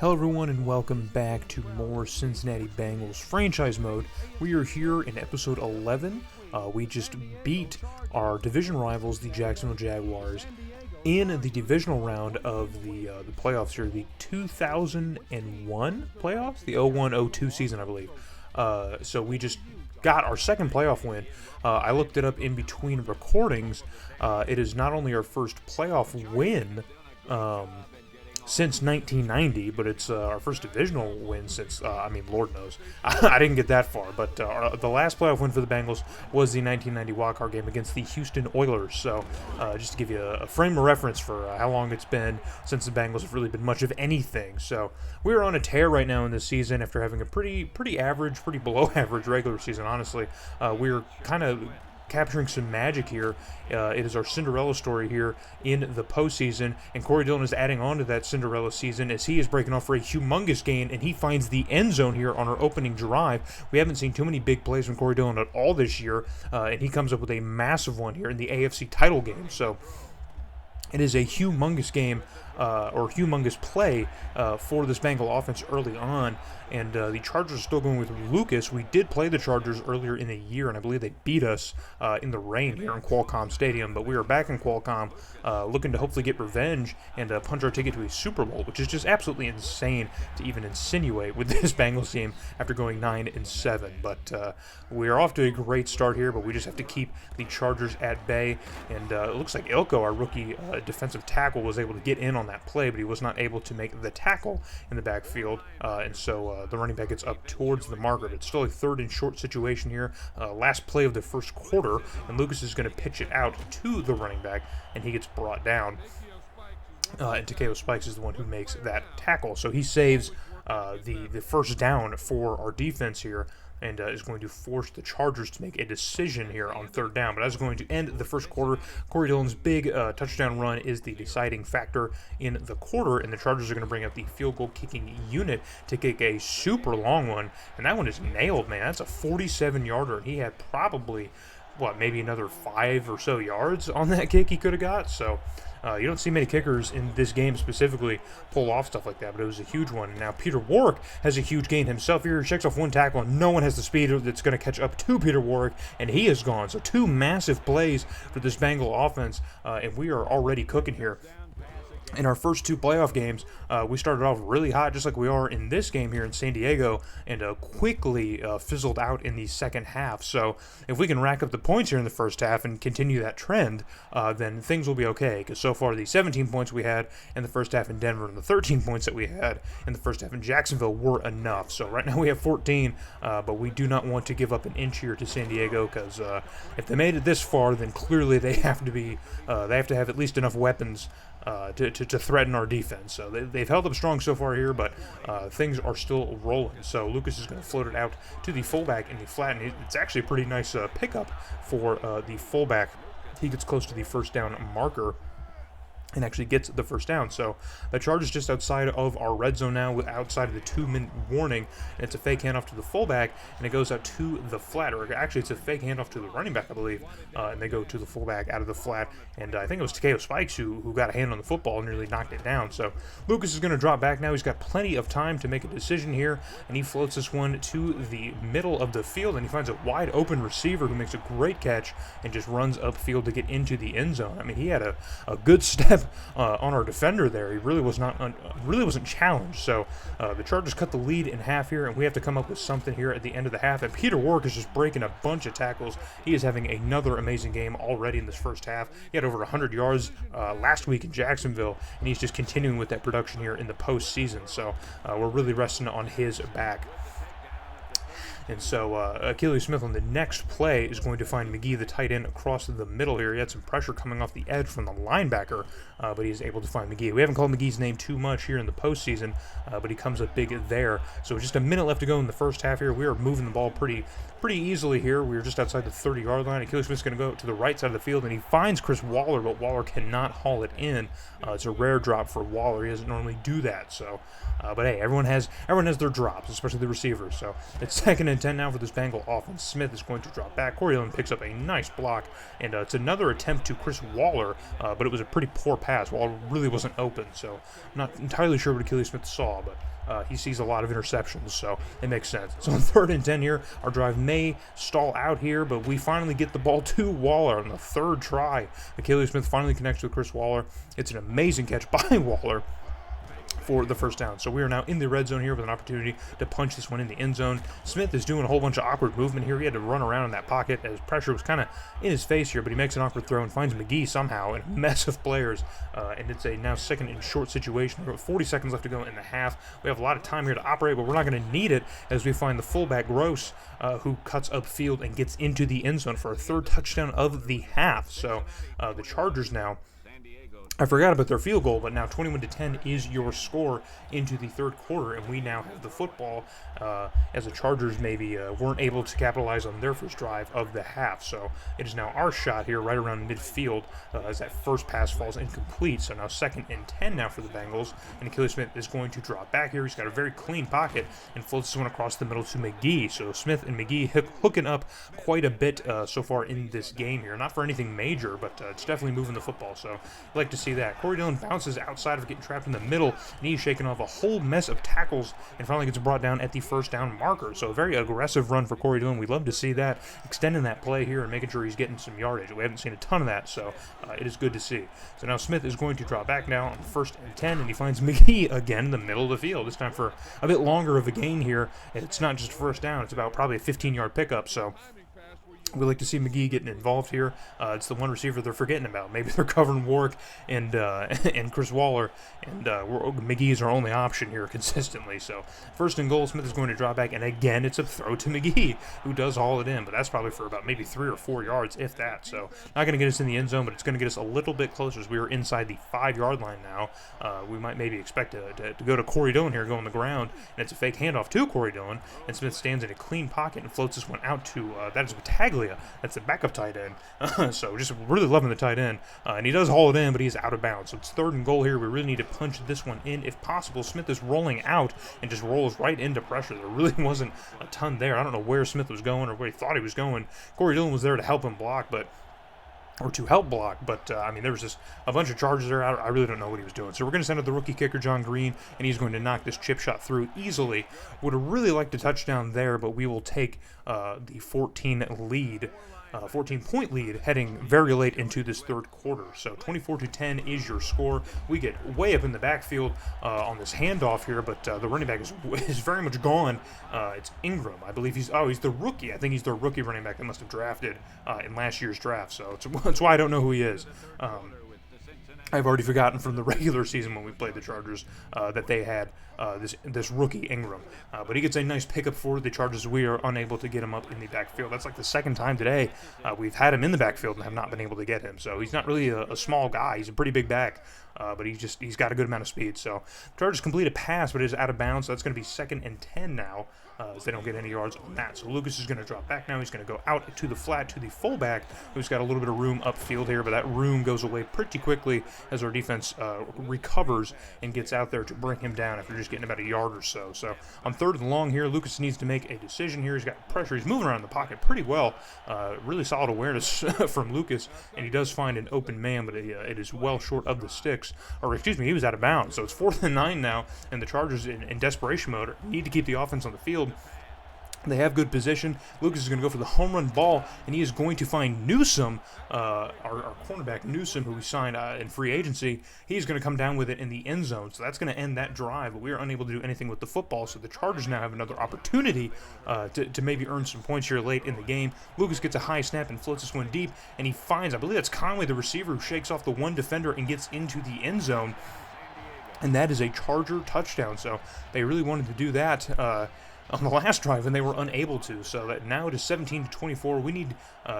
Hello everyone and welcome back to more Cincinnati Bengals franchise mode. We are here in episode 11. We just beat our division rivals, the Jacksonville Jaguars, in the divisional round of the playoffs here, the 2001 playoffs, the 01-02 season, I believe. So we just got our second playoff win. I looked it up in between recordings. It is not only our first playoff win since 1990, but it's our first divisional win since, Lord knows. I didn't get that far, but the last playoff win for the Bengals was the 1990 wildcard game against the Houston Oilers. So just to give you a frame of reference for how long it's been since the Bengals have really been much of anything. So we're on a tear right now in this season after having a pretty average, pretty below average regular season, honestly. We're kind of capturing some magic here. It is our Cinderella story here in the postseason, and Corey Dillon is adding on to that Cinderella season as he is breaking off for a humongous gain, and he finds the end zone here on our opening drive. We haven't seen too many big plays from Corey Dillon at all this year, and he comes up with a massive one here in the AFC title game. So it is a humongous game, or humongous play for this Bengal offense early on, and the Chargers are still going with Lucas. We did play the Chargers earlier in the year, and I believe they beat us in the rain here in Qualcomm Stadium, but we are back in Qualcomm looking to hopefully get revenge and punch our ticket to a Super Bowl, which is just absolutely insane to even insinuate with this Bengals team after going 9-7. But we are off to a great start here, but we just have to keep the Chargers at bay, and it looks like Ilko, our rookie defensive tackle, was able to get in on that play, but he was not able to make the tackle in the backfield, and so the running back gets up towards the marker. But it's still a third and short situation here. Last play of the first quarter, and Lucas is going to pitch it out to the running back, and he gets brought down. And Takeo Spikes is the one who makes that tackle. So he saves the first down for our defense here, and is going to force the Chargers to make a decision here on third down. But that's going to end the first quarter. Corey Dillon's big touchdown run is the deciding factor in the quarter, and the Chargers are going to bring out the field goal kicking unit to kick a super long one, and that one is nailed, man. That's a 47-yarder, and he had probably, maybe another 5 or so yards on that kick he could have got. So you don't see many kickers in this game specifically pull off stuff like that, but it was a huge one. And now Peter Warrick has a huge gain himself here. He checks off one tackle, and no one has the speed that's going to catch up to Peter Warrick, and he is gone. So 2 massive plays for this Bengal offense, and we are already cooking here. In our first 2 playoff games, we started off really hot, just like we are in this game here in San Diego, and quickly fizzled out in the second half. So if we can rack up the points here in the first half and continue that trend, then things will be okay. Because so far, the 17 points we had in the first half in Denver and the 13 points that we had in the first half in Jacksonville were enough. So right now we have 14, but we do not want to give up an inch here to San Diego, because if they made it this far, then clearly they have to have at least enough weapons to threaten our defense. So they've held up strong so far here, but things are still rolling. So Lucas is going to float it out to the fullback in the flat, and it's actually a pretty nice pickup for the fullback. He gets close to the first down marker and actually gets the first down. So the charge is just outside of our red zone now, outside of the 2-minute warning, and it's a fake handoff to the fullback, and it goes out to the flat, or actually it's a fake handoff to the running back, I believe, and they go to the fullback out of the flat, and I think it was Takeo Spikes who got a hand on the football and nearly knocked it down. So Lucas is going to drop back now. He's got plenty of time to make a decision here, and he floats this one to the middle of the field, and he finds a wide open receiver who makes a great catch and just runs upfield to get into the end zone. I mean, he had a good step on our defender there. He really wasn't challenged. So the Chargers cut the lead in half here, and we have to come up with something here at the end of the half. And Peter Warrick is just breaking a bunch of tackles. He is having another amazing game already in this first half. He had over 100 yards last week in Jacksonville, and he's just continuing with that production here in the postseason. So we're really resting on his back. And so Achilles Smith on the next play is going to find McGee, the tight end, across the middle here. He had some pressure coming off the edge from the linebacker, but he's able to find McGee. We haven't called McGee's name too much here in the postseason, but he comes up big there. So just a minute left to go in the first half here. We are moving the ball pretty easily here. We were just outside the 30-yard line. Achilles Smith's going to go to the right side of the field, and he finds Chris Waller, but Waller cannot haul it in. It's a rare drop for Waller. He doesn't normally do that. So, but hey, everyone has their drops, especially the receivers. So it's 2nd and 10 now for this Bengal offense. Smith is going to drop back. Corey Dillon picks up a nice block, and it's another attempt to Chris Waller, but it was a pretty poor pass. Waller really wasn't open, so I'm not entirely sure what Achilles Smith saw, but he sees a lot of interceptions, so it makes sense. So on 3rd and 10 here, our drive may stall out here, but we finally get the ball to Waller on the 3rd try. Achilles Smith finally connects with Chris Waller. It's an amazing catch by Waller for the first down. So we are now in the red zone here with an opportunity to punch this one in the end zone. Smith is doing a whole bunch of awkward movement here. He had to run around in that pocket as pressure was kind of in his face here, but he makes an awkward throw and finds McGee somehow in a mess of players. And it's a now 2nd and short situation. We've got 40 seconds left to go in the half. We have a lot of time here to operate, but we're not going to need it as we find the fullback Gross, who cuts upfield and gets into the end zone for a 3rd touchdown of the half. So the Chargers now, I forgot about their field goal, but now 21-10 is your score into the 3rd quarter, and we now have the football as the Chargers maybe weren't able to capitalize on their first drive of the half. So it is now our shot here right around midfield as that first pass falls incomplete. So now 2nd and 10 now for the Bengals, and Achilles Smith is going to drop back here. He's got a very clean pocket and floats this one across the middle to McGee. So Smith and McGee hooking up quite a bit so far in this game here. Not for anything major, but it's definitely moving the football. So I'd like to see that. Corey Dillon bounces outside of getting trapped in the middle, and he's shaking off a whole mess of tackles and finally gets brought down at the first down marker. So a very aggressive run for Corey Dillon. We'd love to see that, extending that play here and making sure he's getting some yardage. We haven't seen a ton of that, so it is good to see. So now Smith is going to drop back now on 1st and 10, and he finds McGee again in the middle of the field, this time for a bit longer of a gain here. It's not just first down, it's about probably a 15-yard pickup, so we like to see McGee getting involved here. It's the one receiver they're forgetting about. Maybe they're covering Warwick and Chris Waller, and McGee is our only option here consistently. So 1st and goal, Smith is going to drop back, and again it's a throw to McGee, who does haul it in, but that's probably for about maybe 3 or 4 yards, if that. So not going to get us in the end zone, but it's going to get us a little bit closer as we are inside the 5-yard line now. We might maybe expect to go to Corey Dillon here, go on the ground, and it's a fake handoff to Corey Dillon, and Smith stands in a clean pocket and floats this one out to, that is Battaglia. That's the backup tight end. So just really loving the tight end. And he does haul it in, but he's out of bounds. So it's 3rd and goal here. We really need to punch this one in if possible. Smith is rolling out and just rolls right into pressure. There really wasn't a ton there. I don't know where Smith was going or where he thought he was going. Corey Dillon was there to help him block, but I mean, there was just a bunch of charges there. I really don't know what he was doing. So we're going to send out the rookie kicker, John Green, and he's going to knock this chip shot through easily. Would have really liked a touchdown there, but we will take the 14-point lead heading very late into this 3rd quarter. So 24-10 is your score. We get way up in the backfield on this handoff here, but the running back is very much gone. It's Ingram. I believe he's the rookie. I think he's the rookie running back that must have drafted in last year's draft. So that's why I don't know who he is. I've already forgotten from the regular season when we played the Chargers that they had this rookie Ingram. But he gets a nice pickup for the Chargers. We are unable to get him up in the backfield. That's like the 2nd time today we've had him in the backfield and have not been able to get him. So he's not really a small guy. He's a pretty big back. But he's got a good amount of speed. So Chargers complete a pass, but it is out of bounds. So that's going to be 2nd and 10 now, as they don't get any yards on that. So Lucas is going to drop back now. He's going to go out to the flat to the fullback, who's got a little bit of room upfield here, but that room goes away pretty quickly as our defense recovers and gets out there to bring him down after just getting about a yard or so. So on 3rd and long here, Lucas needs to make a decision here. He's got pressure. He's moving around the pocket pretty well. Really solid awareness from Lucas, and he does find an open man, but it is well short of the sticks. Or excuse me, he was out of bounds. So it's 4th and 9 now, and the Chargers in desperation mode need to keep the offense on the field. They have good position. Lucas is going to go for the home run ball, and he is going to find Newsome, our cornerback Newsome, who we signed in free agency. He's going to come down with it in the end zone, so that's going to end that drive. But we are unable to do anything with the football, so the Chargers now have another opportunity to maybe earn some points here late in the game. Lucas gets a high snap and floats this one deep, and he finds, I believe that's Conway, the receiver, who shakes off the one defender and gets into the end zone. And that is a Charger touchdown, so they really wanted to do that on the last drive, and they were unable to. So that now it is 17-24. We need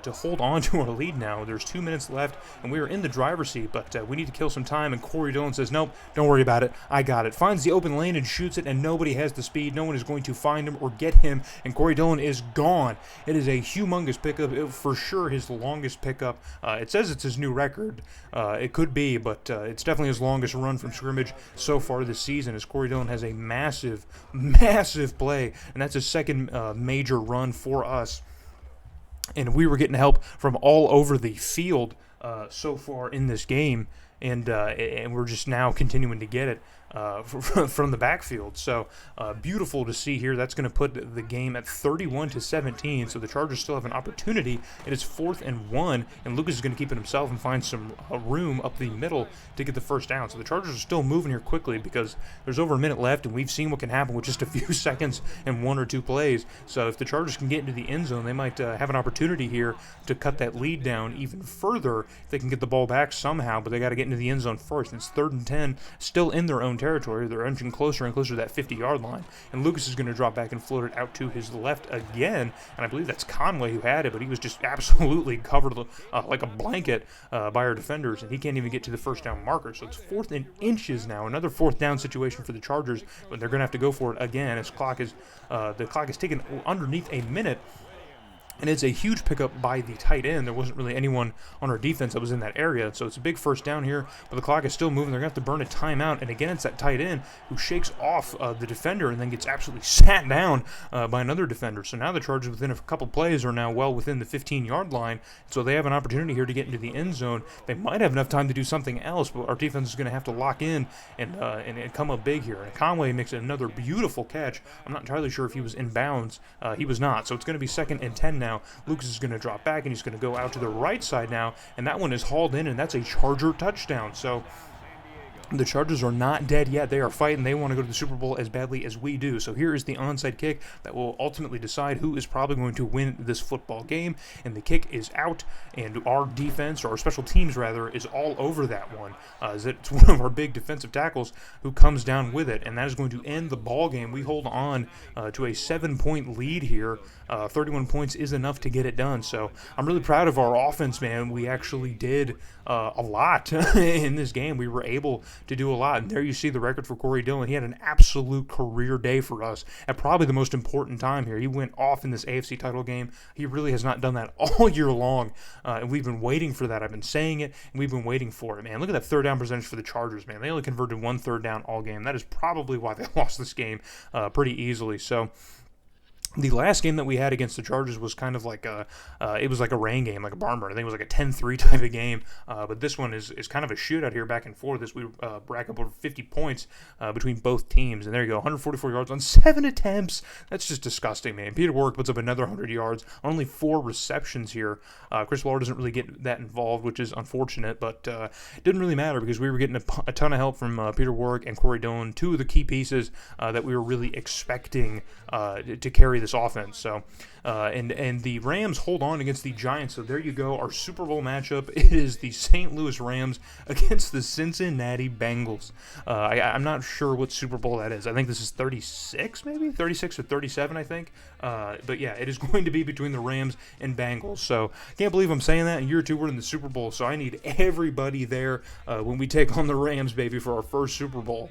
to hold on to our lead now. There's 2 minutes left, and we are in the driver's seat, but we need to kill some time. And Corey Dillon says, nope, don't worry about it. I got it. Finds the open lane and shoots it, and nobody has the speed. No one is going to find him or get him, and Corey Dillon is gone. It is a humongous pickup. For sure his longest pickup. It says it's his new record. It could be, but it's definitely his longest run from scrimmage so far this season, as Corey Dillon has a massive, massive play, and that's his 2nd major run for us. And we were getting help from all over the field so far in this game, and we're just now continuing to get it. from the backfield. So beautiful to see here. That's going to put the game at 31-17. So the Chargers still have an opportunity. It is 4th and 1, and Lucas is going to keep it himself and find some room up the middle to get the first down. So the Chargers are still moving here quickly because there's over a minute left, and we've seen what can happen with just a few seconds and 1 or 2 plays. So if the Chargers can get into the end zone, they might have an opportunity here to cut that lead down even further if they can get the ball back somehow, but they got to get into the end zone first. It's 3rd and 10, still in their own territory. They're inching closer and closer to that 50-yard line, and Lucas is going to drop back and float it out to his left again, and I believe that's Conway who had it, but he was just absolutely covered like a blanket by our defenders, and he can't even get to the first down marker. So it's 4th and inches now, another 4th down situation for the Chargers, but they're going to have to go for it again as the clock is taken underneath a minute. And it's a huge pickup by the tight end. There wasn't really anyone on our defense that was in that area. So it's a big first down here, but the clock is still moving. They're going to have to burn a timeout. And again, it's that tight end who shakes off the defender and then gets absolutely sat down by another defender. So now the Chargers within a couple plays are now well within the 15-yard line. So they have an opportunity here to get into the end zone. They might have enough time to do something else, but our defense is going to have to lock in and come up big here. And Conway makes another beautiful catch. I'm not entirely sure if he was in bounds. He was not. So it's going to be 2nd and 10 now. Lucas is going to drop back, and he's going to go out to the right side now, and that one is hauled in, and that's a Charger touchdown. So the Chargers are not dead yet. They are fighting. They want to go to the Super Bowl as badly as we do. So here is the onside kick that will ultimately decide who is probably going to win this football game. And the kick is out, and our defense, or our special teams rather, is all over that one. It's one of our big defensive tackles who comes down with it, and that is going to end the ball game. We hold on to a 7-point lead here. 31 points is enough to get it done. So I'm really proud of our offense, man. We actually did a lot in this game. We were able to do a lot, and there you see the record for Corey Dillon. He had an absolute career day for us at probably the most important time here. He went off in this AFC title game. He really has not done that all year long, and we've been waiting for that. I've been saying it, and we've been waiting for it, man. Look at that 3rd down percentage for the Chargers, man. They only converted 1 3rd down all game. That is probably why they lost this game pretty easily. So the last game that we had against the Chargers was kind of like it was like a rain game, like a barn burner. I think it was like a 10-3 type of game. But this one is kind of a shootout here back and forth as we rack up over 50 points between both teams. And there you go, 144 yards on 7 attempts. That's just disgusting, man. Peter Warrick puts up another 100 yards on only 4 receptions here. Chris Waller doesn't really get that involved, which is unfortunate, but it didn't really matter because we were getting a ton of help from Peter Warrick and Corey Dillon, 2 of the key pieces that we were really expecting to carry this offense. So and the Rams hold on against the Giants. So there you go, our Super Bowl matchup. It is the St. Louis Rams against the Cincinnati Bengals. I'm not sure what Super Bowl that is. I think this is 36, maybe 36 or 37, I think. But yeah, it is going to be between the Rams and Bengals. So can't believe I'm saying that. In year 2, we're in the Super Bowl. So I need everybody there when we take on the Rams, baby, for our first Super Bowl.